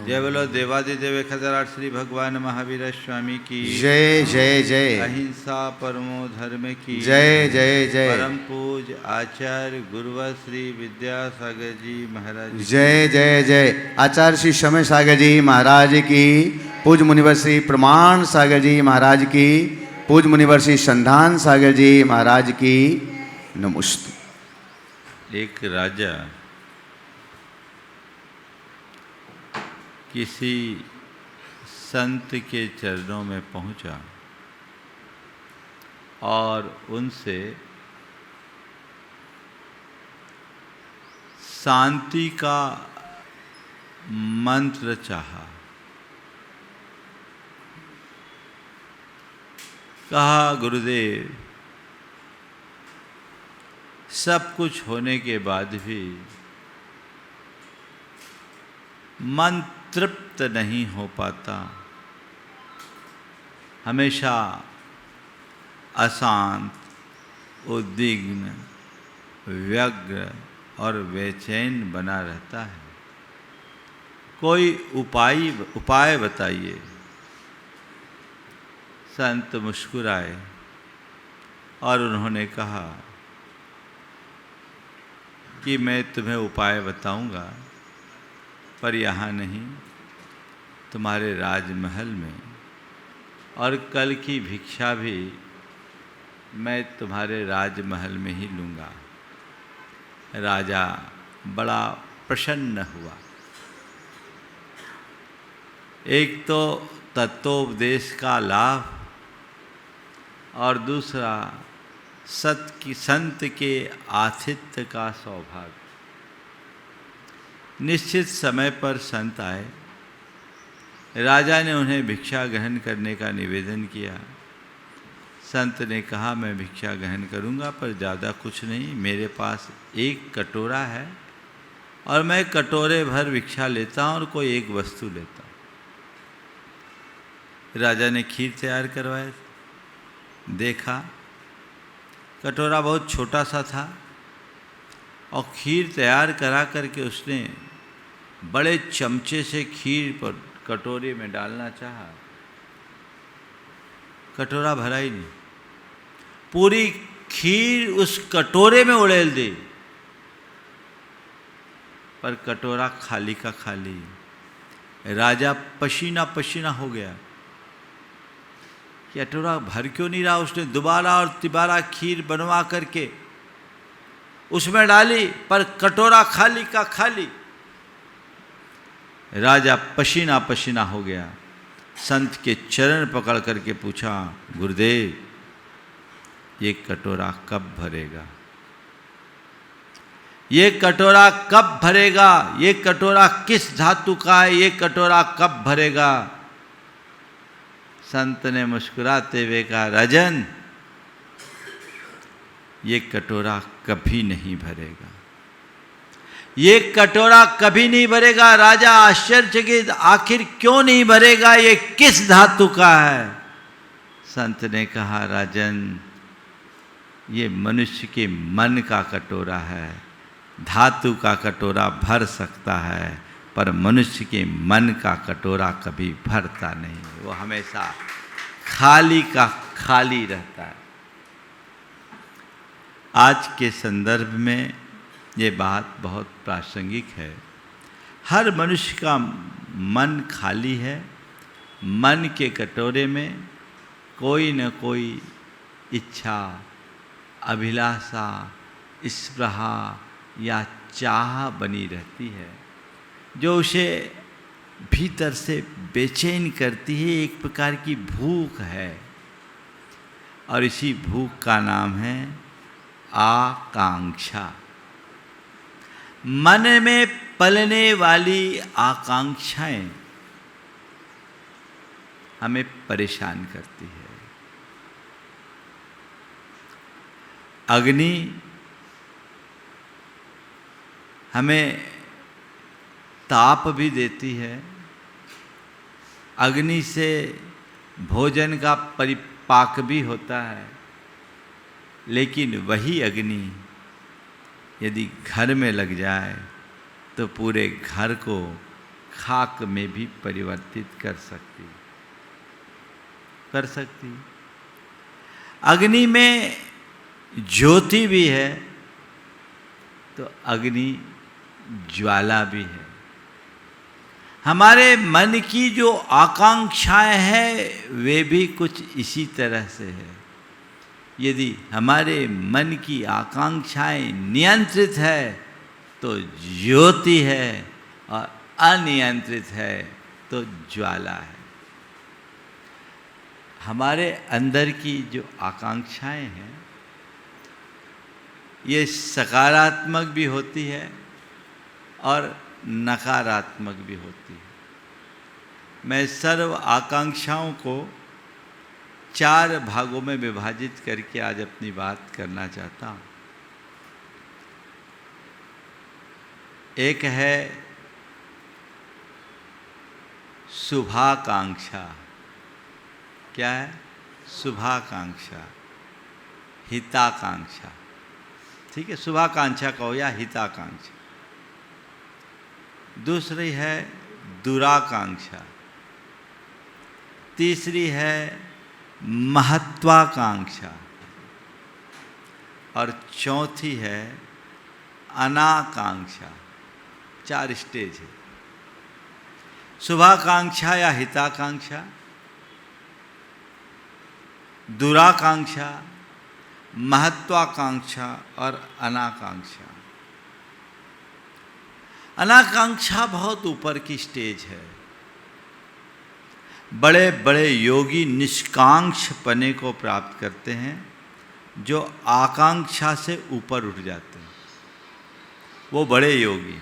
जय बोलो देवादिदेव खतराट श्री भगवान महावीर स्वामी की जय जय जय। अहिंसा परमो धर्म की जय जय जय। परम पूज आचार्य गुरुवर श्री विद्यासागर जी महाराज जय जय जय। आचार्य श्री समय सागर जी महाराज की, पूज मुनिवर श्री प्रमाण सागर जी महाराज की, पूज मुनिवर श्री संधान सागर जी महाराज की नमस्ते। एक राजा किसी संत के चरणों में पहुंचा और उनसे शांति का मंत्र चाहा। कहा, गुरुदेव, सब कुछ होने के बाद भी मन तृप्त नहीं हो पाता, हमेशा अशांत, उद्विग्न, व्यग्र और बेचैन बना रहता है। कोई उपाय बताइए। संत मुस्कुराए और उन्होंने कहा कि मैं तुम्हें उपाय बताऊंगा, पर यहाँ नहीं, तुम्हारे राजमहल में, और कल की भिक्षा भी मैं तुम्हारे राजमहल में ही लूँगा। राजा बड़ा प्रसन्न हुआ। एक तो तत्वोपदेश का लाभ और दूसरा संत के आतिथ्य का सौभाग्य। निश्चित समय पर संत आए। राजा ने उन्हें भिक्षा ग्रहण करने का निवेदन किया। संत ने कहा, मैं भिक्षा ग्रहण करूंगा, पर ज़्यादा कुछ नहीं, मेरे पास एक कटोरा है और मैं कटोरे भर भिक्षा लेता हूँ और कोई एक वस्तु लेता हूँ। राजा ने खीर तैयार करवाए, देखा कटोरा बहुत छोटा सा था और खीर तैयार करा करके उसने बड़े चमचे से खीर पर कटोरे में डालना चाहा। कटोरा भरा ही नहीं, पूरी खीर उस कटोरे में उड़ेल दी, पर कटोरा खाली का खाली। राजा पसीना पसीना हो गया कि कटोरा भर क्यों नहीं रहा। उसने दोबारा और तिबारा खीर बनवा करके उसमें डाली, पर कटोरा खाली का खाली। राजा पसीना पसीना हो गया। संत के चरण पकड़ करके पूछा, गुरुदेव, ये कटोरा कब भरेगा? ये कटोरा कब भरेगा? ये कटोरा किस धातु का है? ये कटोरा कब भरेगा? संत ने मुस्कुराते हुए कहा, राजन, ये कटोरा कभी नहीं भरेगा। ये कटोरा कभी नहीं भरेगा। राजा आश्चर्यचकित, आखिर क्यों नहीं भरेगा? ये किस धातु का है? संत ने कहा, राजन, ये मनुष्य के मन का कटोरा है। धातु का कटोरा भर सकता है, पर मनुष्य के मन का कटोरा कभी भरता नहीं, वो हमेशा खाली का खाली रहता है। आज के संदर्भ में ये बात बहुत प्रासंगिक है। हर मनुष्य का मन खाली है। मन के कटोरे में कोई न कोई इच्छा, अभिलाषा, स्पृहा या चाह बनी रहती है, जो उसे भीतर से बेचैन करती है। एक प्रकार की भूख है, और इसी भूख का नाम है आकांक्षा। मन में पलने वाली आकांक्षाएं हमें परेशान करती है। अग्नि हमें ताप भी देती है। अग्नि से भोजन का परिपाक भी होता है, लेकिन वही अग्नि यदि घर में लग जाए तो पूरे घर को खाक में भी परिवर्तित कर सकती अग्नि में ज्योति भी है तो अग्नि ज्वाला भी है। हमारे मन की जो आकांक्षाएं हैं वे भी कुछ इसी तरह से है। यदि हमारे मन की आकांक्षाएं नियंत्रित है तो ज्योति है और अनियंत्रित है तो ज्वाला है। हमारे अंदर की जो आकांक्षाएं हैं ये सकारात्मक भी होती है और नकारात्मक भी होती है। मैं सर्व आकांक्षाओं को 4 भागों में विभाजित करके आज अपनी बात करना चाहता हूँ। एक है शुभाकांक्षा। क्या है? शुभाकांक्षा, हिताकांक्षा। ठीक है, शुभाकांक्षा कहो या हिताकांक्षा। दूसरी है दुराकांक्षा। तीसरी है महत्वाकांक्षा और चौथी है अनाकांक्षा। 4 स्टेज है। शुभाकांक्षा या हिताकांक्षा, दुराकांक्षा, महत्वाकांक्षा और अनाकांक्षा। अनाकांक्षा बहुत ऊपर की स्टेज है। बड़े बड़े योगी निष्कांक्ष पने को प्राप्त करते हैं जो आकांक्षा से ऊपर उठ जाते हैं, वो बड़े योगी।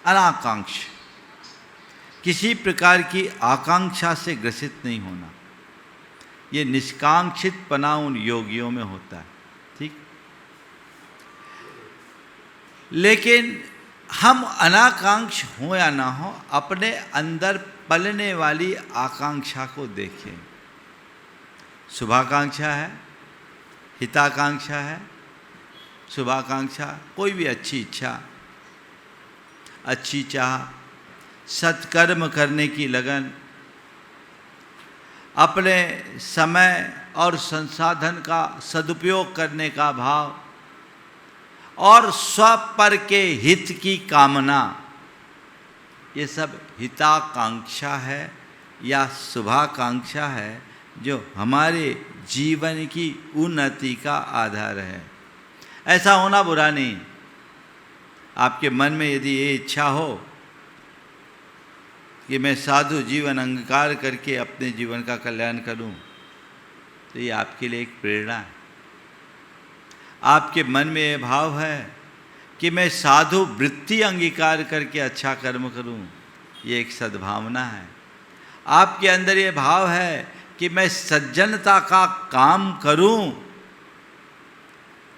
अनाकांक्ष, किसी प्रकार की आकांक्षा से ग्रसित नहीं होना, ये निष्कांक्षित पना उन योगियों में होता है। ठीक, लेकिन हम अनाकांक्ष हो या ना हो, अपने अंदर पलने वाली आकांक्षा को देखें। शुभाकांक्षा है, हिताकांक्षा है। शुभाकांक्षा कोई भी अच्छी इच्छा, अच्छी चाह, सत्कर्म करने की लगन, अपने समय और संसाधन का सदुपयोग करने का भाव और स्वपर के हित की कामना, ये सब हिताकांक्षा है या शुभाकांक्षा है जो हमारे जीवन की उन्नति का आधार है। ऐसा होना बुरा नहीं। आपके मन में यदि ये इच्छा हो कि मैं साधु जीवन अंगीकार करके अपने जीवन का कल्याण करूं, तो ये आपके लिए एक प्रेरणा है। आपके मन में ये भाव है कि मैं साधु वृत्ति अंगीकार करके अच्छा कर्म करूं, ये एक सद्भावना है। आपके अंदर ये भाव है कि मैं सज्जनता का काम करूं,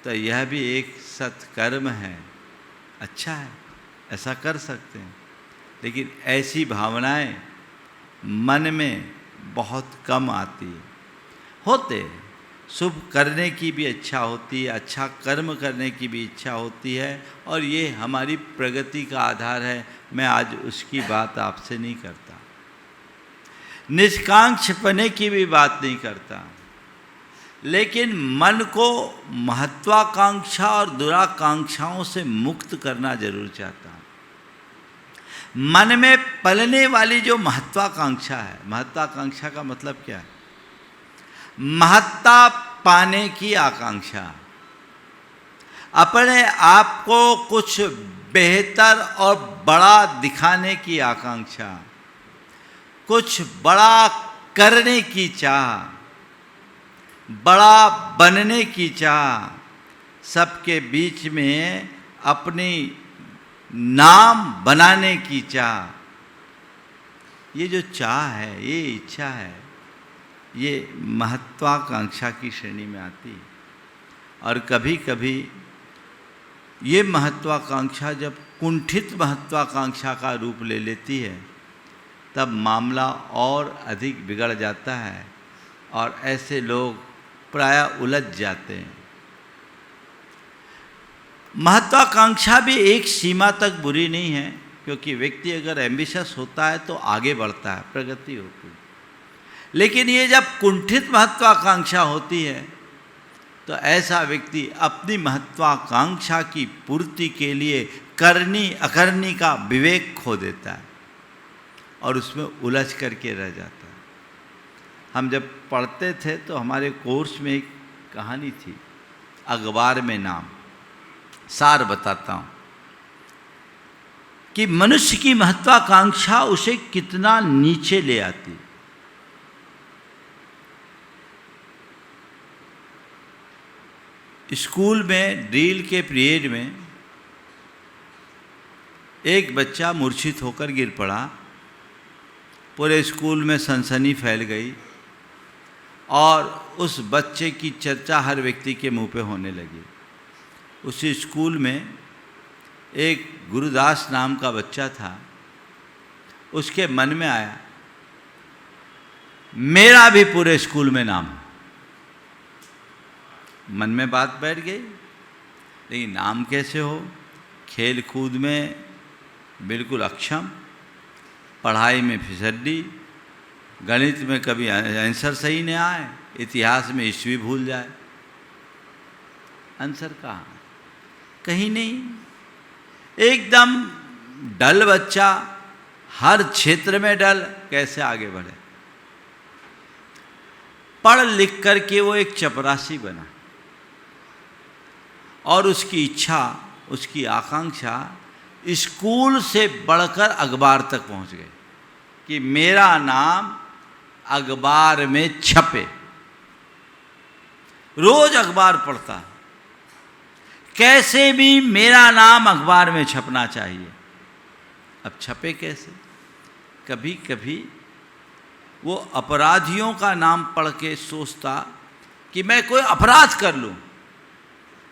तो यह भी एक सत्कर्म है, अच्छा है, ऐसा कर सकते हैं। लेकिन ऐसी भावनाएं मन में बहुत कम आती है। होते शुभ करने की भी इच्छा होती है, अच्छा कर्म करने की भी इच्छा होती है, और ये हमारी प्रगति का आधार है। मैं आज उसकी बात आपसे नहीं करता, निष्कांक्षपने की भी बात नहीं करता, लेकिन मन को महत्वाकांक्षा और दुराकांक्षाओं से मुक्त करना जरूर चाहता हूँ। मन में पलने वाली जो महत्वाकांक्षा है, महत्वाकांक्षा का मतलब क्या है? महत्ता पाने की आकांक्षा, अपने आप को कुछ बेहतर और बड़ा दिखाने की आकांक्षा, कुछ बड़ा करने की चाह, बड़ा बनने की चाह, सबके बीच में अपनी नाम बनाने की चाह, ये जो चाह है, ये इच्छा है, ये महत्वाकांक्षा की श्रेणी में आती है। और कभी कभी ये महत्वाकांक्षा जब कुंठित महत्वाकांक्षा का रूप ले लेती है, तब मामला और अधिक बिगड़ जाता है और ऐसे लोग प्रायः उलझ जाते हैं। महत्वाकांक्षा भी एक सीमा तक बुरी नहीं है, क्योंकि व्यक्ति अगर एम्बिशियस होता है तो आगे बढ़ता है, प्रगति होती है। लेकिन ये जब कुंठित महत्वाकांक्षा होती है तो ऐसा व्यक्ति अपनी महत्वाकांक्षा की पूर्ति के लिए करनी अकरनी का विवेक खो देता है और उसमें उलझ करके रह जाता है। हम जब पढ़ते थे तो हमारे कोर्स में एक कहानी थी, अखबार में नाम, सार बताता हूँ कि मनुष्य की महत्वाकांक्षा उसे कितना नीचे ले आती। स्कूल में ड्रिल के पीरियड में एक बच्चा मूर्छित होकर गिर पड़ा, पूरे स्कूल में सनसनी फैल गई और उस बच्चे की चर्चा हर व्यक्ति के मुंह पे होने लगी। उसी स्कूल में एक गुरुदास नाम का बच्चा था, उसके मन में आया मेरा भी पूरे स्कूल में नाम है। मन में बात बैठ गई, लेकिन नाम कैसे हो? खेल कूद में बिल्कुल अक्षम, पढ़ाई में फिसड्डी, गणित में कभी आंसर सही नहीं आए, इतिहास में ईस्वी भूल जाए। आंसर कहाँ? कहीं नहीं। एकदम डल बच्चा, हर क्षेत्र में डल, कैसे आगे बढ़े? पढ़ लिख करके वो एक चपरासी बना और उसकी इच्छा, उसकी आकांक्षा स्कूल से बढ़कर अखबार तक पहुंच गई कि मेरा नाम अखबार में छपे। रोज अखबार पढ़ता, कैसे भी मेरा नाम अखबार में छपना चाहिए। अब छपे कैसे? कभी कभी वो अपराधियों का नाम पढ़ के सोचता कि मैं कोई अपराध कर लूं,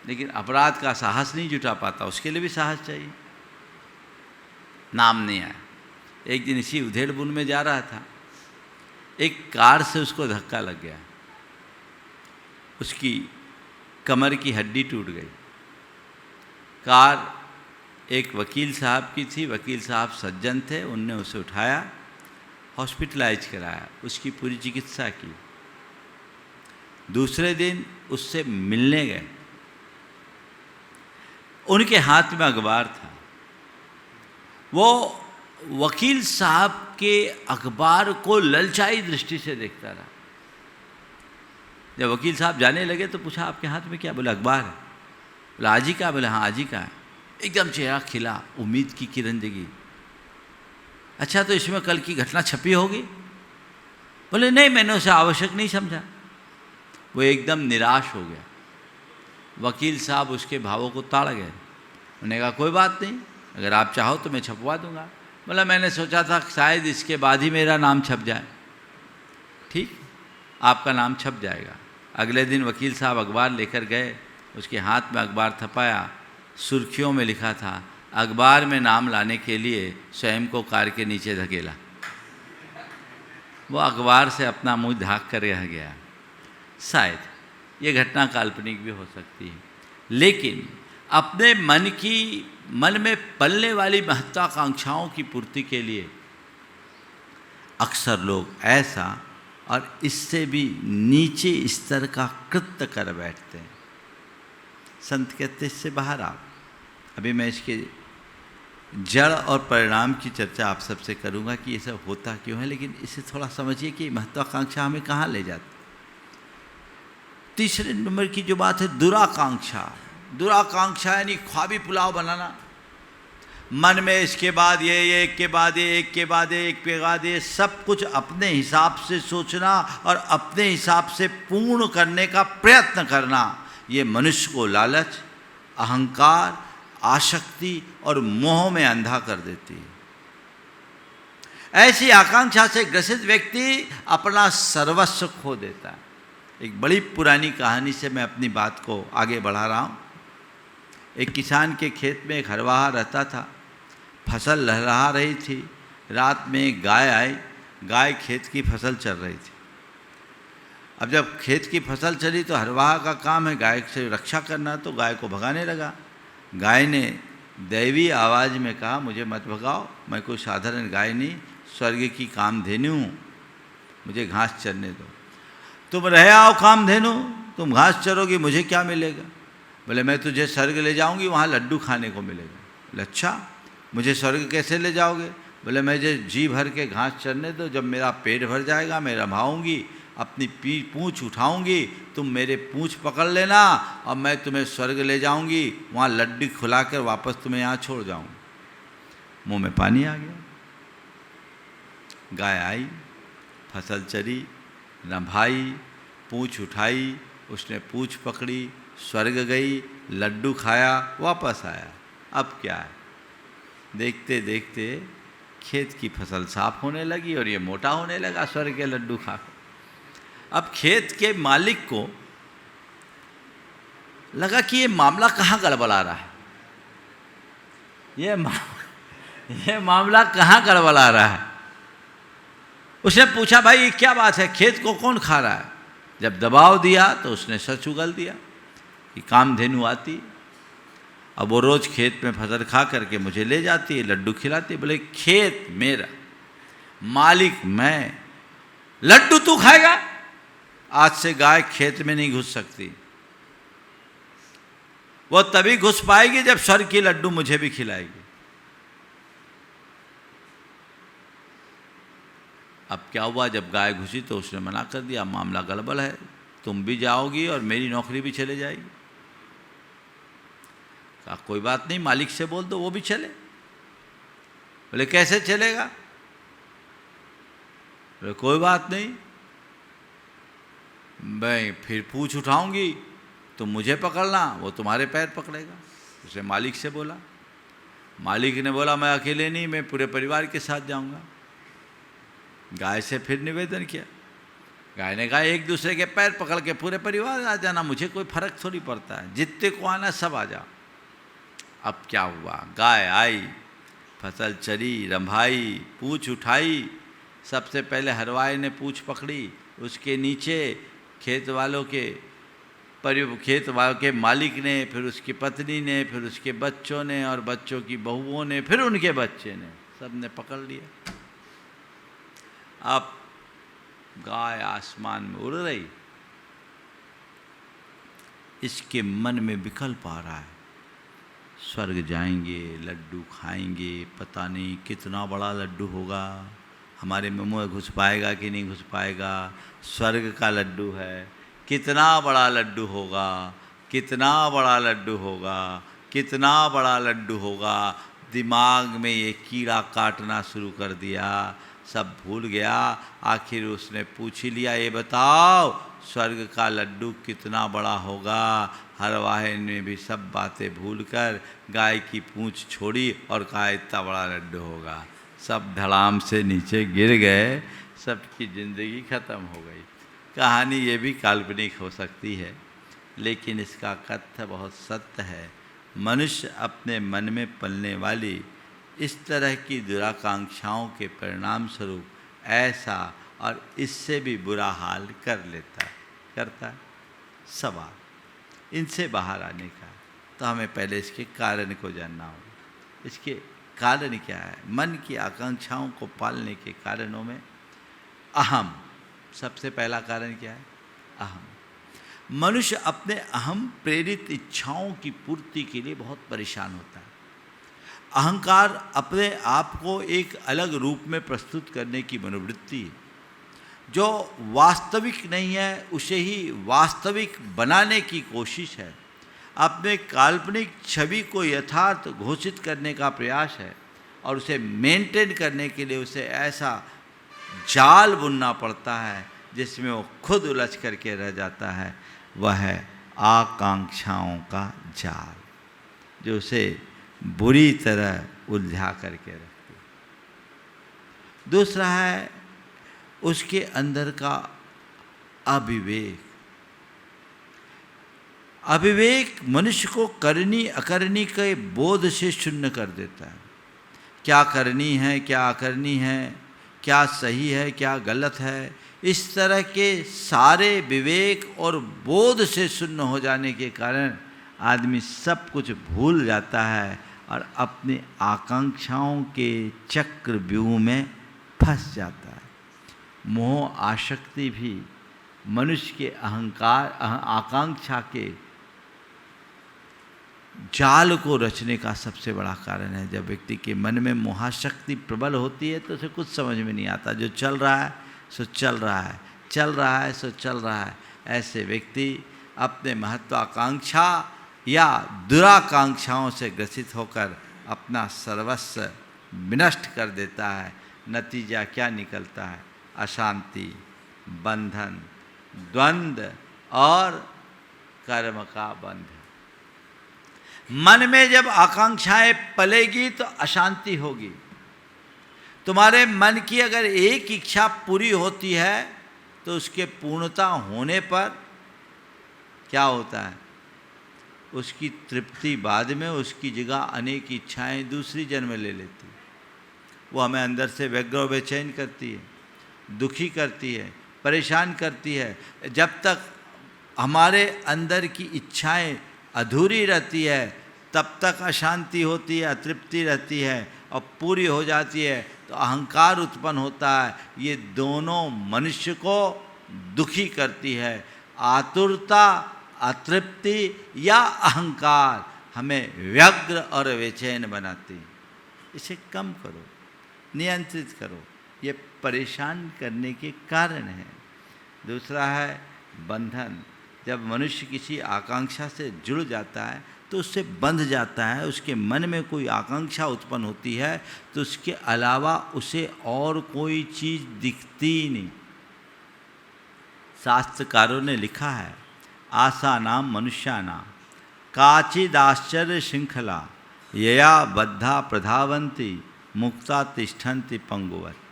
लेकिन अपराध का साहस नहीं जुटा पाता, उसके लिए भी साहस चाहिए। नाम नहीं आया। एक दिन इसी उधेड़बुन में जा रहा था, एक कार से उसको धक्का लग गया, उसकी कमर की हड्डी टूट गई। कार एक वकील साहब की थी, वकील साहब सज्जन थे, उनने उसे उठाया, हॉस्पिटलाइज कराया, उसकी पूरी चिकित्सा की। दूसरे दिन उससे मिलने गए, उनके हाथ में अखबार था। वो वकील साहब के अखबार को ललचाई दृष्टि से देखता रहा। जब वकील साहब जाने लगे तो पूछा आपके हाथ में क्या? बोला अखबार है। बोला आज ही का? बोला हाँ आज ही का है। एकदम चेहरा खिला, उम्मीद की किरण जगी। अच्छा तो इसमें कल की घटना छपी होगी? बोले नहीं, मैंने उसे आवश्यक नहीं समझा। वो एकदम निराश हो गया। वकील साहब उसके भावों को ताड़ गए। उन्होंने कहा कोई बात नहीं, अगर आप चाहो तो मैं छपवा दूंगा। बोला मैंने सोचा था शायद इसके बाद ही मेरा नाम छप जाए। ठीक, आपका नाम छप जाएगा। अगले दिन वकील साहब अखबार लेकर गए, उसके हाथ में अखबार थपाया, सुर्खियों में लिखा था अखबार में नाम लाने के लिए स्वयं को कार के नीचे धकेला। वो अखबार से अपना मुंह ढाक कर रह गया। शायद ये घटना काल्पनिक भी हो सकती है, लेकिन अपने मन में पलने वाली महत्वाकांक्षाओं की पूर्ति के लिए अक्सर लोग ऐसा और इससे भी नीचे स्तर का कृत्य कर बैठते हैं। संत कहते इससे बाहर आओ। अभी मैं इसके जड़ और परिणाम की चर्चा आप सबसे करूंगा कि ये सब होता क्यों है, लेकिन इसे थोड़ा समझिए कि महत्वाकांक्षा हमें कहाँ ले जाती। तीसरे नंबर की जो बात है दुराकांक्षा। दुराकांक्षा यानी ख्वाबी पुलाव बनाना, मन में इसके बाद ये एक के बाद ये, एक के बाद ये, एक के बाद ये, सब कुछ अपने हिसाब से सोचना और अपने हिसाब से पूर्ण करने का प्रयत्न करना। ये मनुष्य को लालच, अहंकार, आसक्ति और मोह में अंधा कर देती है। ऐसी आकांक्षा से ग्रसित व्यक्ति अपना सर्वस्व खो देता है। एक बड़ी पुरानी कहानी से मैं अपनी बात को आगे बढ़ा रहा हूँ। एक किसान के खेत में एक हरवाहा रहता था, फसल लहरा रही थी। रात में एक गाय आई, गाय खेत की फसल चल रही थी। अब जब खेत की फसल चली तो हरवाहा का काम है गाय से रक्षा करना, तो गाय को भगाने लगा। गाय ने दैवी आवाज़ में कहा, मुझे मत भगाओ, मैं कोई साधारण गाय नहीं, स्वर्ग की कामधेनु हूँ, मुझे घास चरने दो। तुम रहे आओ कामधेनु, तुम घास चरोगी, मुझे क्या मिलेगा? बोले मैं तुझे स्वर्ग ले जाऊंगी, वहाँ लड्डू खाने को मिलेगा। बोले अच्छा, मुझे स्वर्ग कैसे ले जाओगे? बोले मुझे जी भर के घास चरने दो, जब मेरा पेट भर जाएगा मैं रमाऊँगी, अपनी पूँछ उठाऊंगी, तुम मेरे पूँछ पकड़ लेना और मैं तुम्हें स्वर्ग ले जाऊंगी, वहाँ लड्डू खिलाकर वापस तुम्हें यहाँ छोड़ जाऊंगी। मुंह में पानी आ गया। गाय आई, फसल चरी, रंभाई, पूँछ उठाई, उसने पूँछ पकड़ी, स्वर्ग गई, लड्डू खाया, वापस आया। अब क्या है? देखते देखते खेत की फसल साफ होने लगी और ये मोटा होने लगा स्वर्ग के लड्डू खाकर। अब खेत के मालिक को लगा कि ये मामला कहाँ गड़बड़ा रहा है, ये मामला कहाँ गड़बड़ा रहा है। उसने पूछा, भाई ये क्या बात है, खेत को कौन खा रहा है? जब दबाव दिया तो उसने सच उगल दिया कि कामधेनु आती, अब वो रोज़ खेत में फसल खा करके मुझे ले जाती है, लड्डू खिलाती। बोले खेत मेरा, मालिक मैं, लड्डू तू खाएगा? आज से गाय खेत में नहीं घुस सकती। वो तभी घुस पाएगी जब स्वर्ग की लड्डू मुझे भी खिलाएगी। अब क्या हुआ, जब गाय घुसी तो उसने मना कर दिया, मामला गड़बड़ है, तुम भी जाओगी और मेरी नौकरी भी चले जाएगी। कहा कोई बात नहीं, मालिक से बोल दो वो भी चले। बोले कैसे चलेगा? बोले कोई बात नहीं, मैं फिर पूँछ उठाऊंगी, तुम मुझे पकड़ना, वो तुम्हारे पैर पकड़ेगा। उसने मालिक से बोला। मालिक ने बोला मैं अकेले नहीं, मैं पूरे परिवार के साथ जाऊंगा। गाय से फिर निवेदन किया। गाय ने कहा एक दूसरे के पैर पकड़ के पूरे परिवार आ जाना, मुझे कोई फर्क थोड़ी पड़ता है, जितने को आना सब आ जाओ। अब क्या हुआ, गाय आई, फसल चरी, रंभाई, पूँछ उठाई। सबसे पहले हरवाई ने पूँछ पकड़ी, उसके नीचे खेत वालों के मालिक ने, फिर उसकी पत्नी ने, फिर उसके बच्चों ने, और बच्चों की बहुओं ने, फिर उनके बच्चे ने, सब ने पकड़ लिया। अब गाय आसमान में उड़ रही, इसके मन में विकल्प आ रहा है, स्वर्ग जाएंगे, लड्डू खाएंगे, पता नहीं कितना बड़ा लड्डू होगा, हमारे मुंह में घुस पाएगा कि नहीं घुस पाएगा, स्वर्ग का लड्डू है, कितना बड़ा लड्डू होगा, कितना बड़ा लड्डू होगा, कितना बड़ा लड्डू होगा। दिमाग में ये कीड़ा काटना शुरू कर दिया, सब भूल गया। आखिर उसने पूछ ही लिया, ये बताओ स्वर्ग का लड्डू कितना बड़ा होगा। हरवाहे ने भी सब बातें भूलकर गाय की पूँछ छोड़ी और कहा इतना बड़ा लड्डू होगा। सब धड़ाम से नीचे गिर गए, सबकी ज़िंदगी ख़त्म हो गई। कहानी ये भी काल्पनिक हो सकती है, लेकिन इसका कथ्य बहुत सत्य है। मनुष्य अपने मन में पलने वाली इस तरह की दुराकांक्षाओं के परिणाम स्वरूप ऐसा और इससे भी बुरा हाल करता है। सवाल इनसे बाहर आने का, तो हमें पहले इसके कारण को जानना होगा। इसके कारण क्या है? मन की आकांक्षाओं को पालने के कारणों में अहम, सबसे पहला कारण क्या है? अहम। मनुष्य अपने अहम प्रेरित इच्छाओं की पूर्ति के लिए बहुत परेशान होता है। अहंकार अपने आप को एक अलग रूप में प्रस्तुत करने की मनोवृत्ति है। जो वास्तविक नहीं है उसे ही वास्तविक बनाने की कोशिश है। अपने काल्पनिक छवि को यथार्थ घोषित करने का प्रयास है और उसे मेंटेन करने के लिए उसे ऐसा जाल बुनना पड़ता है जिसमें वो खुद उलझ करके रह जाता है। वह है आकांक्षाओं का जाल, जो उसे बुरी तरह उलझा करके रखती है। दूसरा है उसके अंदर का अविवेक। अविवेक मनुष्य को करनी अकरनी के बोध से शून्य कर देता है। क्या करनी है, क्या अकरनी है, क्या सही है, क्या गलत है, इस तरह के सारे विवेक और बोध से शून्य हो जाने के कारण आदमी सब कुछ भूल जाता है और अपनी आकांक्षाओं के चक्रव्यूह में फंस जाता है। मोह आसक्ति भी मनुष्य के आकांक्षा के जाल को रचने का सबसे बड़ा कारण है। जब व्यक्ति के मन में मोहाशक्ति प्रबल होती है तो उसे कुछ समझ में नहीं आता, जो चल रहा है सो चल रहा है, चल रहा है सो चल रहा है। ऐसे व्यक्ति अपने महत्वाकांक्षा या दुराकांक्षाओं से ग्रसित होकर अपना सर्वस्व विनष्ट कर देता है। नतीजा क्या निकलता है? अशांति, बंधन, द्वंद्व और कर्म का बंध। मन में जब आकांक्षाएं पलेगी तो अशांति होगी। तुम्हारे मन की अगर एक इच्छा पूरी होती है तो उसके पूर्णता होने पर क्या होता है? उसकी तृप्ति बाद में उसकी जगह अनेक इच्छाएं दूसरी जन्म ले लेती। वो हमें अंदर से व्यग्र और बेचैन करती है, दुखी करती है, परेशान करती है। जब तक हमारे अंदर की इच्छाएं अधूरी रहती है तब तक अशांति होती है, अतृप्ति रहती है, और पूरी हो जाती है तो अहंकार उत्पन्न होता है। ये दोनों मनुष्य को दुखी करती है। आतुरता, अतृप्ति या अहंकार हमें व्यग्र और बेचैन बनाती है। इसे कम करो, नियंत्रित करो, ये परेशान करने के कारण है। दूसरा है बंधन। जब मनुष्य किसी आकांक्षा से जुड़ जाता है तो उससे बंध जाता है। उसके मन में कोई आकांक्षा उत्पन्न होती है तो उसके अलावा उसे और कोई चीज़ दिखती ही नहीं। शास्त्रकारों ने लिखा है, आशा नाम मनुष्यानां काचिदाश्चर्य श्रृंखला यया बद्धा प्रधावन्ति मुक्ता तिष्ठन्ति पंगुवत्।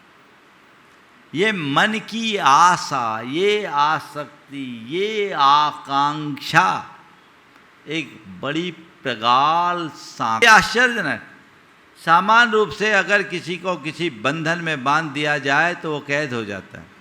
ये मन की आशा, ये आसक्ति, ये आकांक्षा एक बड़ी प्रगाढ़ सांप। आश्चर्यजनक। सामान्य रूप से अगर किसी को किसी बंधन में बांध दिया जाए तो वो कैद हो जाता है,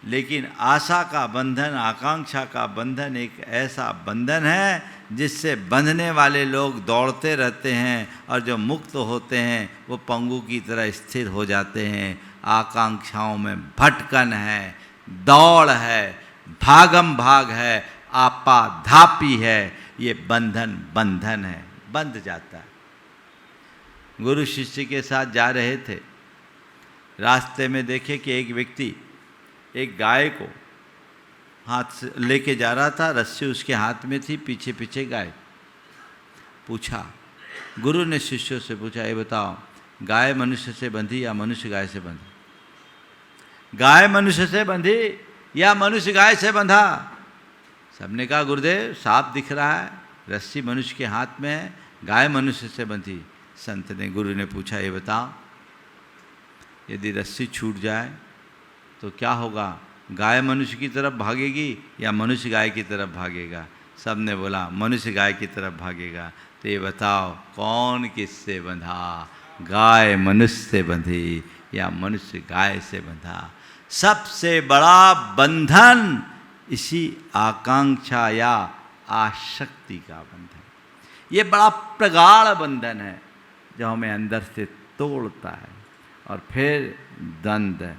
लेकिन आशा का बंधन, आकांक्षा का बंधन एक ऐसा बंधन है जिससे बंधने वाले लोग दौड़ते रहते हैं और जो मुक्त होते हैं वो पंगु की तरह स्थिर हो जाते हैं। आकांक्षाओं में भटकन है, दौड़ है, भागम भाग है, आपाधापी है। ये बंधन है, बंध जाता है। गुरु शिष्य के साथ जा रहे थे, रास्ते में देखे कि एक व्यक्ति एक गाय को हाथ से लेके जा रहा था, रस्सी उसके हाथ में थी, पीछे पीछे गाय। पूछा, गुरु ने शिष्यों से पूछा, ये बताओ गाय मनुष्य से बंधी या मनुष्य गाय से बंधा? गाय मनुष्य से बंधी या मनुष्य गाय से बंधा? सबने कहा गुरुदेव साफ दिख रहा है, रस्सी मनुष्य के हाथ में है, गाय मनुष्य से बंधी। संत ने, गुरु ने पूछा, ये बताओ यदि रस्सी छूट जाए तो क्या होगा? गाय मनुष्य की तरफ भागेगी या मनुष्य गाय की तरफ भागेगा? सब ने बोला मनुष्य गाय की तरफ भागेगा। तो ये बताओ कौन किससे बंधा? गाय मनुष्य से बंधी या मनुष्य गाय से बंधा? सबसे बड़ा बंधन इसी आकांक्षा या आसक्ति का बंधन। ये बड़ा प्रगाढ़ बंधन है जो हमें अंदर से तोड़ता है। और फिर द्वंद्व।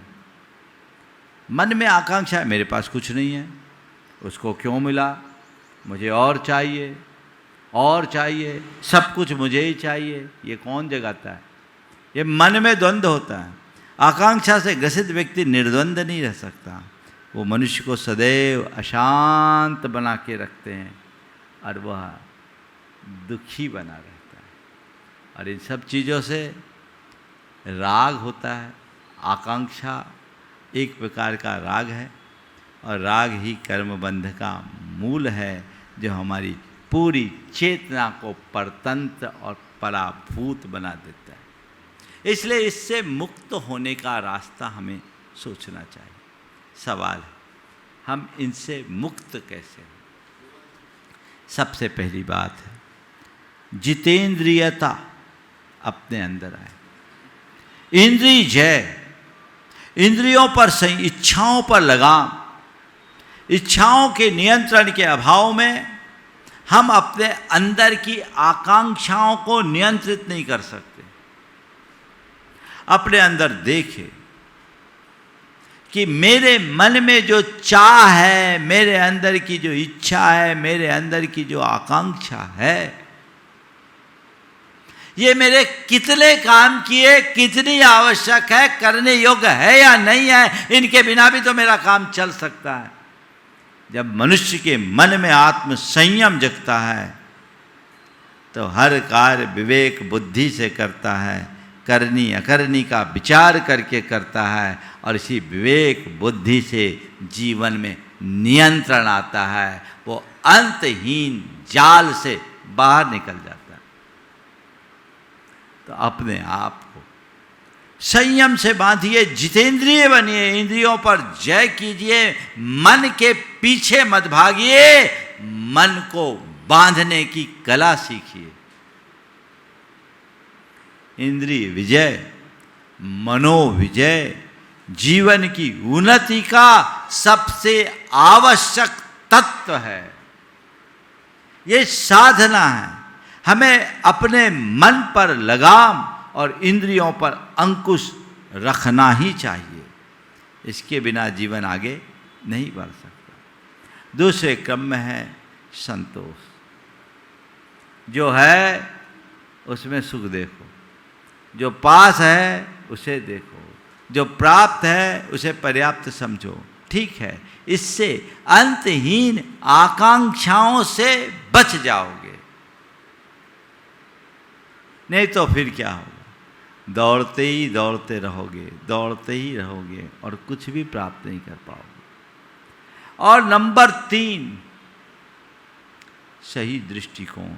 मन में आकांक्षा है, मेरे पास कुछ नहीं है, उसको क्यों मिला, मुझे और चाहिए, और चाहिए, सब कुछ मुझे ही चाहिए। ये कौन जगाता है? ये मन में द्वंद्व होता है। आकांक्षा से ग्रसित व्यक्ति निर्द्वंद नहीं रह सकता। वो मनुष्य को सदैव अशांत बना के रखते हैं और वह दुखी बना रहता है। और इन सब चीज़ों से राग होता है। आकांक्षा एक प्रकार का राग है और राग ही कर्मबंध का मूल है जो हमारी पूरी चेतना को परतंत्र और पराभूत बना देता है। इसलिए इससे मुक्त होने का रास्ता हमें सोचना चाहिए। सवाल है हम इनसे मुक्त कैसे हैं? सबसे पहली बात है जितेंद्रियता अपने अंदर आए। इंद्रिय जय, इंद्रियों पर सही, इच्छाओं पर लगाम। इच्छाओं के नियंत्रण के अभाव में हम अपने अंदर की आकांक्षाओं को नियंत्रित नहीं कर सकते। अपने अंदर देखें कि मेरे मन में जो चाह है, मेरे अंदर की जो इच्छा है, मेरे अंदर की जो आकांक्षा है, ये मेरे कितने काम किए, कितनी आवश्यक है, करने योग्य है या नहीं है, इनके बिना भी तो मेरा काम चल सकता है। जब मनुष्य के मन में आत्म संयम जगता है तो हर कार्य विवेक बुद्धि से करता है, करनी अकरनी का विचार करके करता है, और इसी विवेक बुद्धि से जीवन में नियंत्रण आता है। वो अंतहीन जाल से बाहर निकल जाता है। तो अपने आप को संयम से बांधिए, जितेंद्रिय बनिए, इंद्रियों पर जय कीजिए, मन के पीछे मत भागिए, मन को बांधने की कला सीखिए। इंद्रिय विजय, मनोविजय जीवन की उन्नति का सबसे आवश्यक तत्व है। ये साधना है। हमें अपने मन पर लगाम और इंद्रियों पर अंकुश रखना ही चाहिए। इसके बिना जीवन आगे नहीं बढ़ सकता। दूसरे क्रम में है संतोष। जो है उसमें सुख देखो, जो पास है उसे देखो, जो प्राप्त है उसे पर्याप्त समझो। ठीक है, इससे अंतहीन आकांक्षाओं से बच जाओगे। नहीं तो फिर क्या होगा, दौड़ते ही दौड़ते रहोगे, दौड़ते ही रहोगे और कुछ भी प्राप्त नहीं कर पाओगे। और नंबर 3, सही दृष्टिकोण।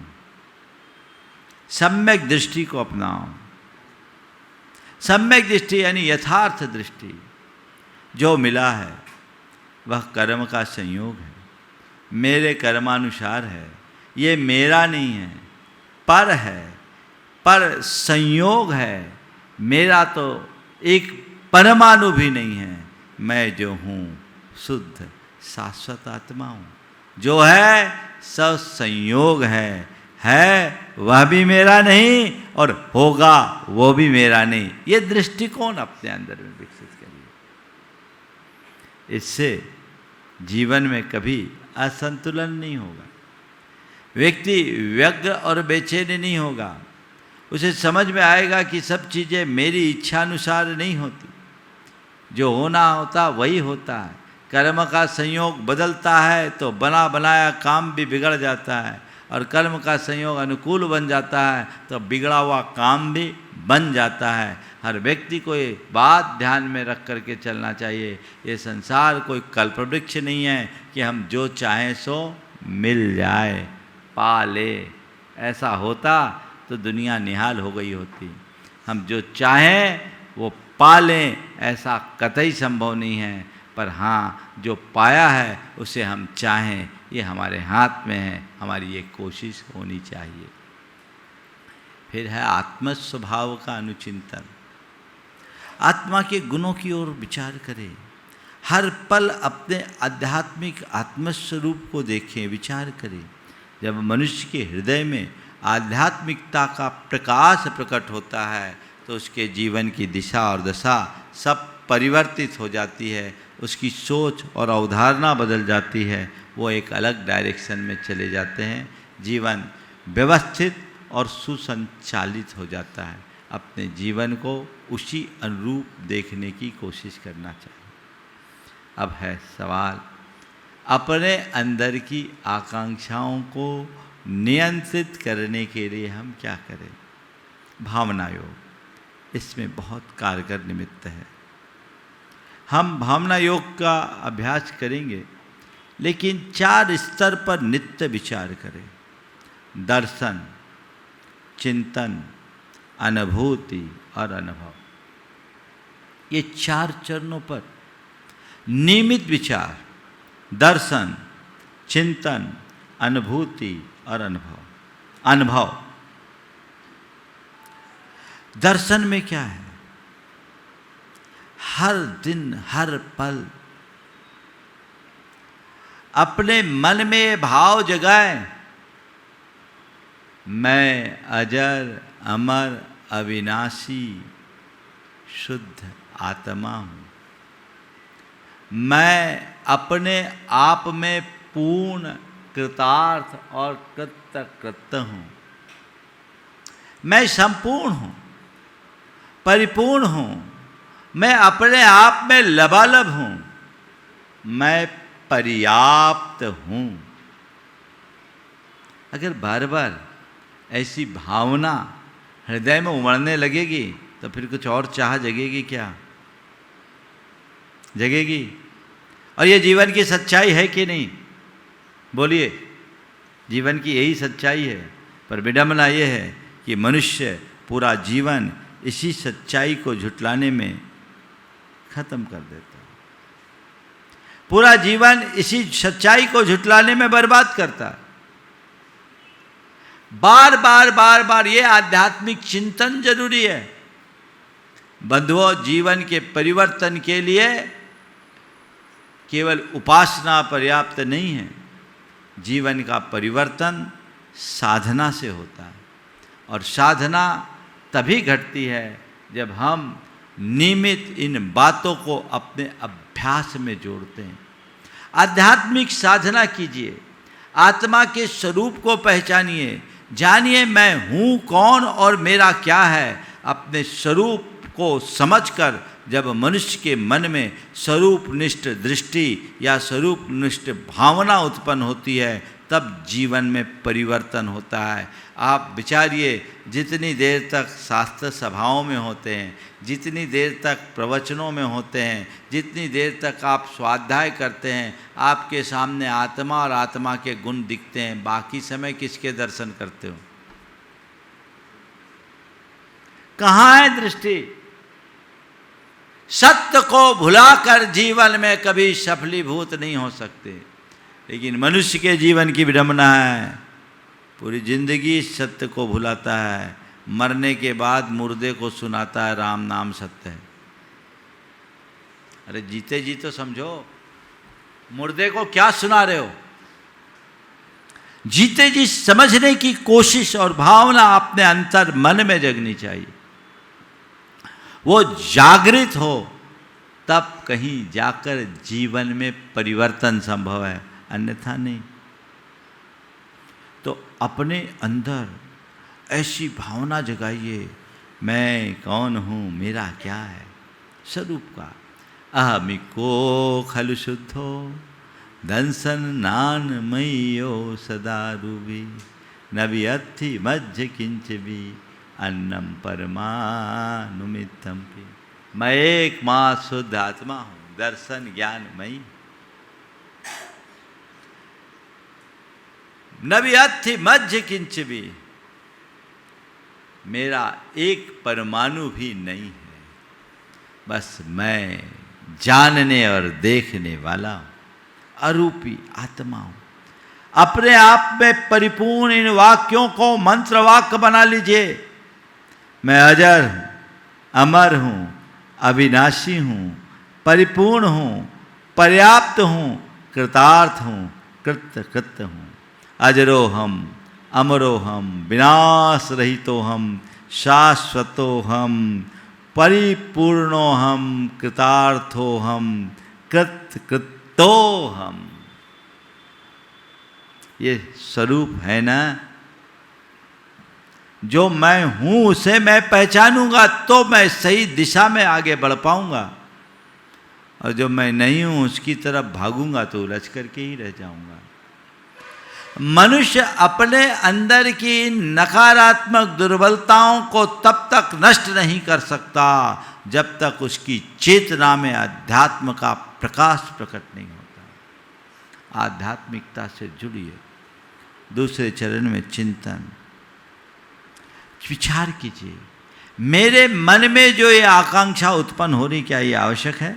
सम्यक दृष्टि को अपनाओ। सम्यक दृष्टि यानी यथार्थ दृष्टि। जो मिला है वह कर्म का संयोग है, मेरे कर्मानुसार है, ये मेरा नहीं है, पर है, पर संयोग है। मेरा तो एक परमाणु भी नहीं है। मैं जो हूँ शुद्ध शाश्वत आत्मा हूँ। जो है सब संयोग है वह भी मेरा नहीं और होगा वो भी मेरा नहीं। ये दृष्टिकोण अपने अंदर में विकसित करिए। इससे जीवन में कभी असंतुलन नहीं होगा। व्यक्ति व्यग्र और बेचैन नहीं होगा। उसे समझ में आएगा कि सब चीज़ें मेरी इच्छा अनुसार नहीं होती। जो होना होता वही होता है। कर्म का संयोग बदलता है तो बना बनाया काम भी बिगड़ जाता है, और कर्म का संयोग अनुकूल बन जाता है तो बिगड़ा हुआ काम भी बन जाता है। हर व्यक्ति को ये बात ध्यान में रख करके चलना चाहिए। ये संसार कोई कल्पवृक्ष नहीं है कि हम जो चाहें सो मिल जाए, पा ले। ऐसा होता तो दुनिया निहाल हो गई होती। हम जो चाहें वो पा लें, ऐसा कतई संभव नहीं है। पर हाँ, जो पाया है उसे हम चाहें, ये हमारे हाथ में है। हमारी ये कोशिश होनी चाहिए। फिर है आत्म स्वभाव का अनुचिंतन। आत्मा के गुणों की ओर विचार करें। हर पल अपने आध्यात्मिक आत्मस्वरूप को देखें, विचार करें। जब मनुष्य के हृदय में आध्यात्मिकता का प्रकाश प्रकट होता है तो उसके जीवन की दिशा और दशा सब परिवर्तित हो जाती है। उसकी सोच और अवधारणा बदल जाती है। वो एक अलग डायरेक्शन में चले जाते हैं। जीवन व्यवस्थित और सुसंचालित हो जाता है। अपने जीवन को उसी अनुरूप देखने की कोशिश करना चाहिए। अब है सवाल, अपने अंदर की आकांक्षाओं को नियंत्रित करने के लिए हम क्या करें? भावना योग इसमें बहुत कारगर निमित्त है। हम भावना योग का अभ्यास करेंगे, लेकिन 4 स्तर पर नित्य विचार करें। दर्शन, चिंतन, अनुभूति और अनुभव। ये 4 चरणों पर नियमित विचार, दर्शन, चिंतन, अनुभूति और अनुभव। दर्शन में क्या है? हर दिन हर पल अपने मन में भाव जगाएं मैं अजर अमर अविनाशी शुद्ध आत्मा हूँ। मैं अपने आप में पूर्ण कृतार्थ और कृतकृत्य हूँ। मैं संपूर्ण हूँ, परिपूर्ण हूँ। मैं अपने आप में लबालब हूँ। मैं पर्याप्त हूँ। अगर बार बार ऐसी भावना हृदय में उमड़ने लगेगी तो फिर कुछ और चाह जगेगी क्या? जगेगी? और ये जीवन की सच्चाई है कि नहीं? बोलिए, जीवन की यही सच्चाई है। पर विडंबना ये है कि मनुष्य पूरा जीवन इसी सच्चाई को झुटलाने में खत्म कर देता है। पूरा जीवन इसी सच्चाई को झुटलाने में बर्बाद करता है। बार बार ये आध्यात्मिक चिंतन जरूरी है। बंधुओं, जीवन के परिवर्तन के लिए केवल उपासना पर्याप्त नहीं है। जीवन का परिवर्तन साधना से होता है, और साधना तभी घटती है जब हम नियमित इन बातों को अपने अभ्यास में जोड़ते हैं। आध्यात्मिक साधना कीजिए, आत्मा के स्वरूप को पहचानिए, जानिए मैं हूँ कौन और मेरा क्या है। अपने स्वरूप को समझकर जब मनुष्य के मन में स्वरूपनिष्ठ दृष्टि या स्वरूपनिष्ठ भावना उत्पन्न होती है, तब जीवन में परिवर्तन होता है। आप विचारिए, जितनी देर तक शास्त्र सभाओं में होते हैं, जितनी देर तक प्रवचनों में होते हैं, जितनी देर तक आप स्वाध्याय करते हैं, आपके सामने आत्मा और आत्मा के गुण दिखते हैं। बाकी समय किसके दर्शन करते हो? कहाँ है दृष्टि? सत्य को भुलाकर जीवन में कभी सफलीभूत नहीं हो सकते। लेकिन मनुष्य के जीवन की विडंबना है, पूरी जिंदगी सत्य को भुलाता है। मरने के बाद मुर्दे को सुनाता है राम नाम सत्य है। अरे जीते जी तो समझो, मुर्दे को क्या सुना रहे हो? जीते जी समझने की कोशिश और भावना अपने अंतर मन में जगनी चाहिए। वो जागृत हो तब कहीं जाकर जीवन में परिवर्तन संभव है, अन्यथा नहीं। तो अपने अंदर ऐसी भावना जगाइए, मैं कौन हूँ, मेरा क्या है स्वरूप का। अहमिको खलु शुद्धो दंसन नान मयो सदा रूबी नबी अत्थि मज्ज किंच भी अन्नम परमानुमितम पी। मैं एक माँ शुद्ध आत्मा हूँ, दर्शन ज्ञानमयी। नबी अत्थि मज्ज किंच भी, मेरा एक परमाणु भी नहीं है। बस मैं जानने और देखने वाला हूँ, अरूपी आत्मा हूँ। अपने आप में परिपूर्ण इन वाक्यों को मंत्र वाक्य बना लीजिए। मैं अजर हूँ, अमर हूँ, अविनाशी हूँ, परिपूर्ण हूँ, पर्याप्त हूँ, कृतार्थ हूँ, कृतकृत्य हूँ। अजरो हम, अमरो हम, विनाश रहितो हम, शाश्वतो हम, परिपूर्णो हम, कृतार्थो हम, कृतकृतो हम। ये स्वरूप है ना। जो मैं हूँ उसे मैं पहचानूंगा तो मैं सही दिशा में आगे बढ़ पाऊंगा, और जो मैं नहीं हूँ उसकी तरफ भागूंगा तो उलझ करके ही रह जाऊंगा। मनुष्य अपने अंदर की नकारात्मक दुर्बलताओं को तब तक नष्ट नहीं कर सकता जब तक उसकी चेतना में अध्यात्म का प्रकाश प्रकट नहीं होता। आध्यात्मिकता से जुड़िए। दूसरे चरण में चिंतन, विचार कीजिए, मेरे मन में जो ये आकांक्षा उत्पन्न हो रही, क्या ये आवश्यक है?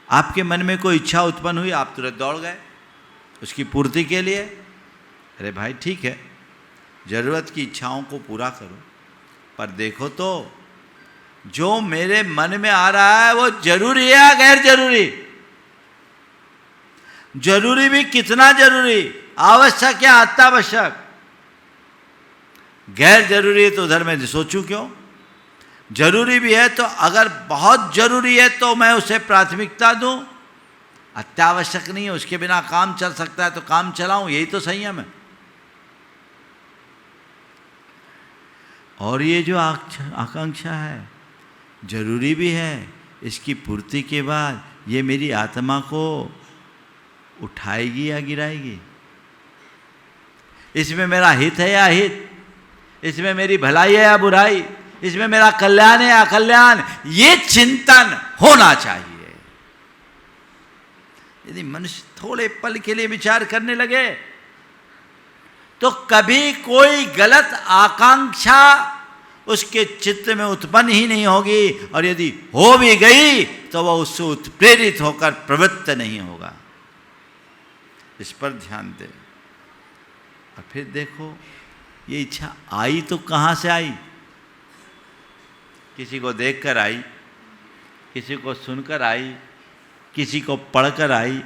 आपके मन में कोई इच्छा उत्पन्न हुई, आप तुरंत दौड़ गए उसकी पूर्ति के लिए। अरे भाई ठीक है, जरूरत की इच्छाओं को पूरा करो, पर देखो तो जो मेरे मन में आ रहा है वो जरूरी है या गैर जरूरी? जरूरी भी कितना जरूरी, आवश्यक या अत्यावश्यक? गैर जरूरी है तो उधर मैं सोचूं क्यों? जरूरी भी है तो अगर बहुत जरूरी है तो मैं उसे प्राथमिकता दूं, अत्यावश्यक नहीं है उसके बिना काम चल सकता है तो काम चलाऊं, यही तो संयम है। और ये जो आकांक्षा है जरूरी भी है, इसकी पूर्ति के बाद ये मेरी आत्मा को उठाएगी या गिराएगी, इसमें मेरा हित है या हित, इसमें मेरी भलाई है या बुराई, इसमें मेरा कल्याण है या अकल्याण, ये चिंतन होना चाहिए। यदि मनुष्य थोड़े पल के लिए विचार करने लगे तो कभी कोई गलत आकांक्षा उसके चित्त में उत्पन्न ही नहीं होगी, और यदि हो भी गई तो वह उससे उत्प्रेरित होकर प्रवृत्त नहीं होगा। इस पर ध्यान दे। और फिर देखो ये इच्छा आई तो कहाँ से आई? किसी को देखकर आई, किसी को सुनकर आई, किसी को पढ़कर आई,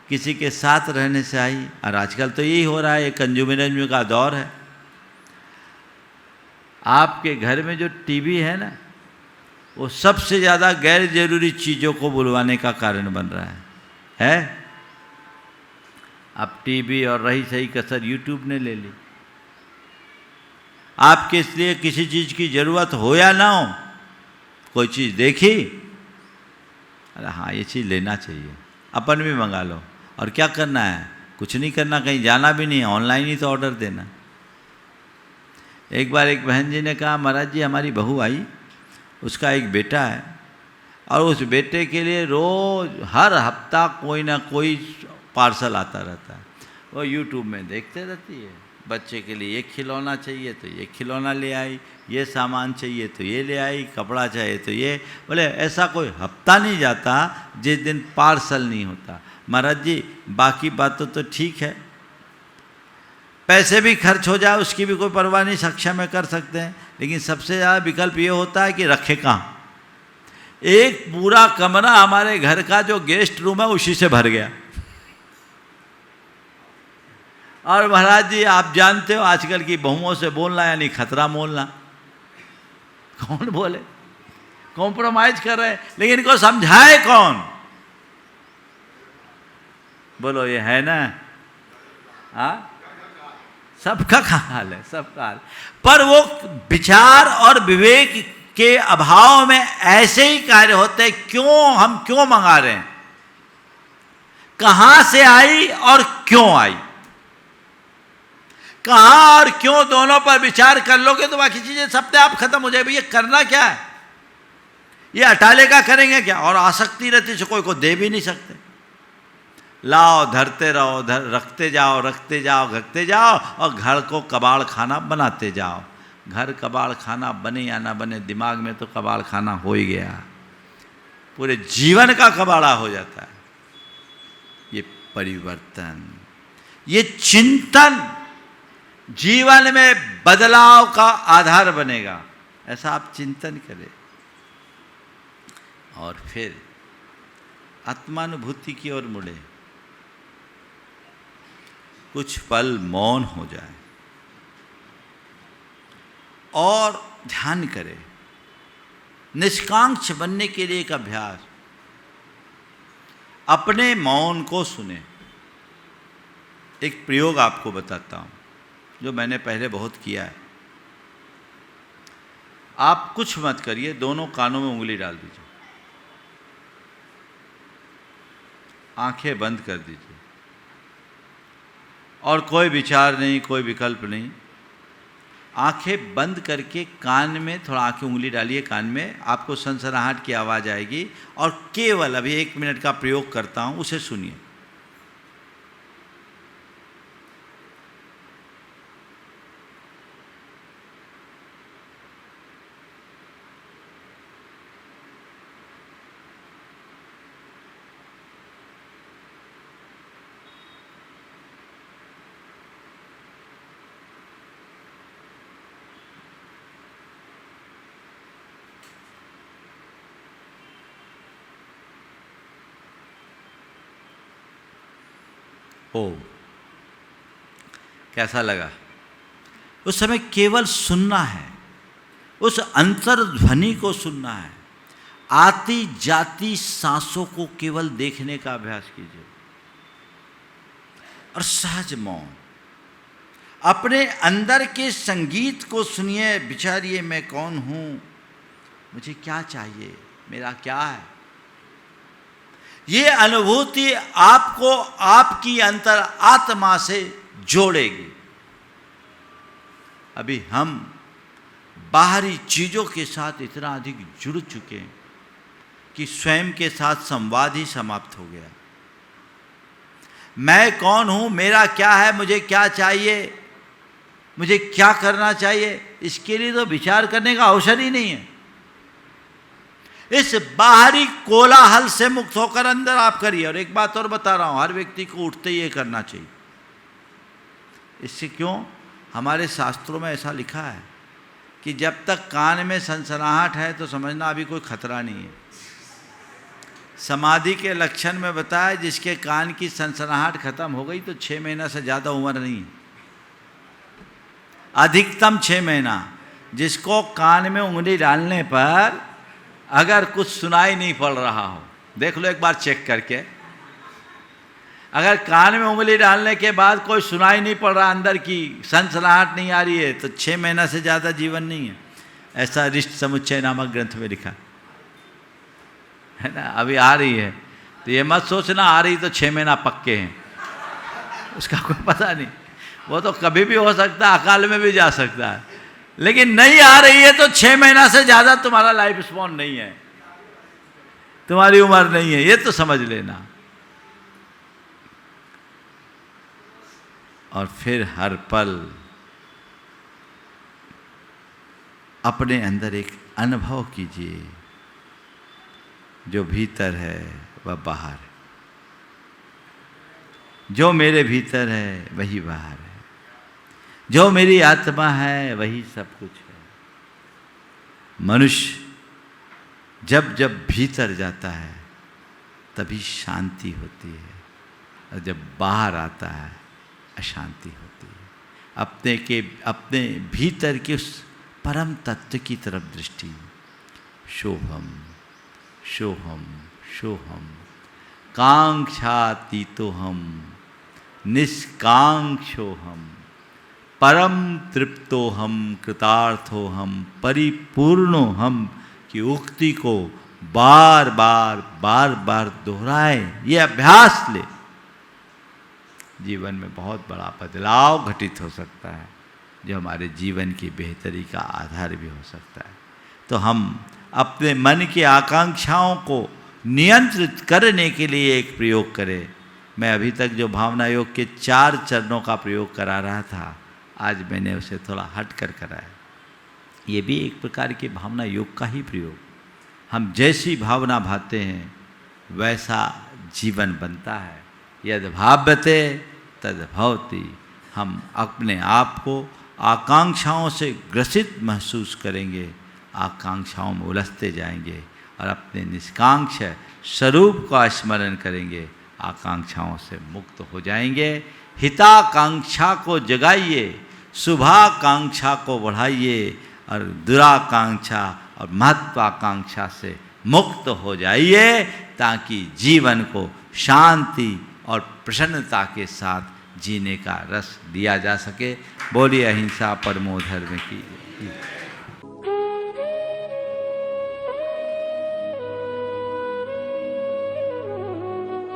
किसी के साथ रहने से आई। और आजकल तो यही हो रहा है, ये कंज्यूमरिज्म का दौर है। आपके घर में जो टीवी है ना, वो सबसे ज़्यादा गैर जरूरी चीज़ों को बुलवाने का कारण बन रहा है? अब टीवी और रही सही कसर यूट्यूब ने ले ली। आपके इसलिए किसी चीज़ की ज़रूरत हो या ना हो, कोई चीज़ देखी, अरे हाँ ये चीज़ लेना चाहिए, अपन भी मंगा लो। और क्या करना है? कुछ नहीं करना, कहीं जाना भी नहीं है, ऑनलाइन ही तो ऑर्डर देना। एक बार एक बहन जी ने कहा, महाराज जी हमारी बहू आई, उसका एक बेटा है, और उस बेटे के लिए रोज़ हर हफ्ता कोई ना कोई पार्सल आता रहता है। वो यूट्यूब में देखते रहती है, बच्चे के लिए ये खिलौना चाहिए तो ये खिलौना ले आई, ये सामान चाहिए तो ये ले आई, कपड़ा चाहिए तो ये। बोले ऐसा कोई हफ्ता नहीं जाता जिस दिन पार्सल नहीं होता। महाराज जी बाकी बातों तो ठीक है, पैसे भी खर्च हो जाए उसकी भी कोई परवाह नहीं, सक्षम है कर सकते हैं, लेकिन सबसे ज़्यादा विकल्प ये होता है कि रखे कहाँ। एक पूरा कमरा हमारे घर का जो गेस्ट रूम है उसी से भर गया। और महाराज जी आप जानते हो आजकल की बहुओं से बोलना यानी खतरा मोलना। कौन बोले? कॉम्प्रोमाइज कर रहे हैं, लेकिन इनको समझाए कौन? बोलो ये है ना? हाँ, सबका हाल है, सबका हाल। पर वो विचार और विवेक के अभाव में ऐसे ही कार्य होते हैं। क्यों? हम क्यों मंगा रहे हैं? कहां से आई और क्यों आई? कहां और क्यों दोनों पर विचार कर लोगे तो बाकी चीजें सबसे आप खत्म हो जाएगी। ये करना क्या है? ये अटाले का करेंगे क्या? और आसक्ति रहती से कोई को दे भी नहीं सकते। लाओ धरते रहो, रखते जाओ, रखते जाओ, रखते जाओ, और घर को कबाड़ खाना बनाते जाओ। घर कबाड़ खाना बने या ना बने, दिमाग में तो कबाड़ खाना हो ही गया, पूरे जीवन का कबाड़ा हो जाता है। ये परिवर्तन, ये चिंतन जीवन में बदलाव का आधार बनेगा। ऐसा आप चिंतन करें और फिर आत्मानुभूति की ओर मुड़े। कुछ पल मौन हो जाए और ध्यान करें। निष्कांक्ष बनने के लिए एक अभ्यास, अपने मौन को सुने। एक प्रयोग आपको बताता हूं जो मैंने पहले बहुत किया है। आप कुछ मत करिए, दोनों कानों में उंगली डाल दीजिए, आंखें बंद कर दीजिए, और कोई विचार नहीं, कोई विकल्प नहीं। आंखें बंद करके कान में थोड़ा आंखें उंगली डालिए कान में, आपको सनसनाहट की आवाज़ आएगी, और केवल अभी 1 मिनट का प्रयोग करता हूं, उसे सुनिए। ओ, कैसा लगा? उस समय केवल सुनना है, उस अंतर्ध्वनि को सुनना है। आती जाती सांसों को केवल देखने का अभ्यास कीजिए और सहज मौन। अपने अंदर के संगीत को सुनिए, विचारिए मैं कौन हूं, मुझे क्या चाहिए, मेरा क्या है। ये अनुभूति आपको आपकी अंतर आत्मा से जोड़ेगी। अभी हम बाहरी चीजों के साथ इतना अधिक जुड़ चुके हैं कि स्वयं के साथ संवाद ही समाप्त हो गया। मैं कौन हूं, मेरा क्या है, मुझे क्या चाहिए, मुझे क्या करना चाहिए, इसके लिए तो विचार करने का अवसर ही नहीं है। इस बाहरी कोलाहल से मुक्त होकर अंदर आप करिए। और एक बात और बता रहा हूं, हर व्यक्ति को उठते ही ये करना चाहिए। इससे क्यों, हमारे शास्त्रों में ऐसा लिखा है कि जब तक कान में सनसनाहट है तो समझना अभी कोई खतरा नहीं है। समाधि के लक्षण में बताया, जिसके कान की सनसनाहट खत्म हो गई तो 6 महीना से ज़्यादा उम्र नहीं है, अधिकतम 6 महीना। जिसको कान में उंगली डालने पर अगर कुछ सुनाई नहीं पड़ रहा हो, देख लो एक बार चेक करके, अगर कान में उंगली डालने के बाद कोई सुनाई नहीं पड़ रहा, अंदर की सनसनाहट नहीं आ रही है, तो 6 महीना से ज़्यादा जीवन नहीं है। ऐसा रिष्ट समुच्चय नामक ग्रंथ में लिखा है ना। अभी आ रही है तो ये मत सोचना आ रही तो 6 महीना पक्के हैं, उसका कोई पता नहीं, वो तो कभी भी हो सकता है, अकाल में भी जा सकता है। लेकिन नहीं आ रही है तो 6 महीना से ज़्यादा तुम्हारा लाइफ स्पॉन नहीं है, तुम्हारी उम्र नहीं है, ये तो समझ लेना। और फिर हर पल अपने अंदर एक अनुभव कीजिए, जो भीतर है वह बाहर है, जो मेरे भीतर है वही बाहर है, जो मेरी आत्मा है वही सब कुछ है। मनुष्य जब जब भीतर जाता है तभी शांति होती है, और जब बाहर आता है अशांति होती है। अपने भीतर के उस परम तत्व की तरफ दृष्टि। शोभम शोहम शोहम कांक्षातीतोहम निष्कांक्षोहम परम तृप्तोहम कृतार्थोहम परिपूर्णोहम की उक्ति को बार बार दोहराए, ये अभ्यास ले, जीवन में बहुत बड़ा बदलाव घटित हो सकता है, जो हमारे जीवन की बेहतरी का आधार भी हो सकता है। तो हम अपने मन की आकांक्षाओं को नियंत्रित करने के लिए एक प्रयोग करें। मैं अभी तक जो भावना योग के 4 चरणों का प्रयोग करा रहा था, आज मैंने उसे थोड़ा हट कर कराया। ये भी एक प्रकार की भावना योग का ही प्रयोग। हम जैसी भावना भाते हैं वैसा जीवन बनता है। यद भाव्यते तद भवति। हम अपने आप को आकांक्षाओं से ग्रसित महसूस करेंगे, आकांक्षाओं में उलझते जाएंगे और अपने निष्कांक्ष स्वरूप का स्मरण करेंगे, आकांक्षाओं से मुक्त हो जाएंगे। हिताकांक्षा को जगाइए, शुभाकांक्षा को बढ़ाइए और दुराकांक्षा और महत्वाकांक्षा से मुक्त हो जाइए, ताकि जीवन को शांति और प्रसन्नता के साथ जीने का रस दिया जा सके। बोलिए अहिंसा परमो धर्म की।